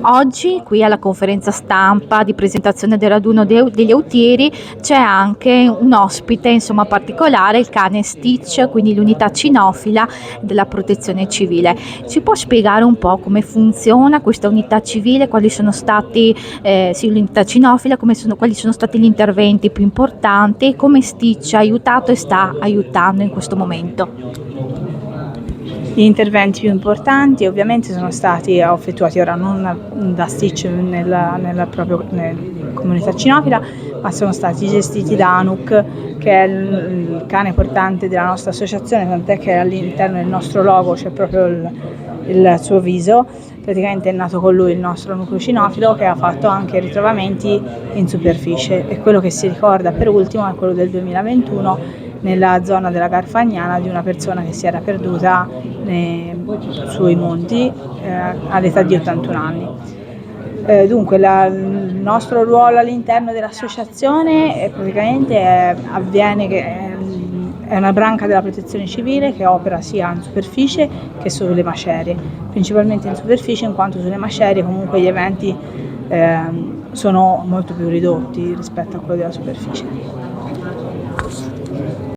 Oggi qui alla conferenza stampa di presentazione del raduno degli autieri c'è anche un ospite insomma particolare, il cane Stitch, quindi l'unità cinofila della protezione civile. Ci può spiegare un po' come funziona questa unità civile, quali sono stati, sì, l'unità cinofila, quali sono stati gli interventi più importanti e come Stitch ha aiutato e sta aiutando in questo momento? Gli interventi più importanti ovviamente sono stati effettuati ora non da Stitch nella comunità cinofila, ma sono stati gestiti da Anuk, che è il cane portante della nostra associazione, tant'è che all'interno del nostro logo c'è proprio il suo viso. Praticamente è nato con lui il nostro nucleo cinofilo, che ha fatto anche ritrovamenti in superficie, e quello che si ricorda per ultimo è quello del 2021 nella zona della Garfagnana, di una persona che si era perduta sui monti all'età di 81 anni. Dunque il nostro ruolo all'interno dell'associazione avviene che è una branca della protezione civile che opera sia in superficie che sulle macerie, principalmente in superficie, in quanto sulle macerie comunque gli eventi sono molto più ridotti rispetto a quelli della superficie.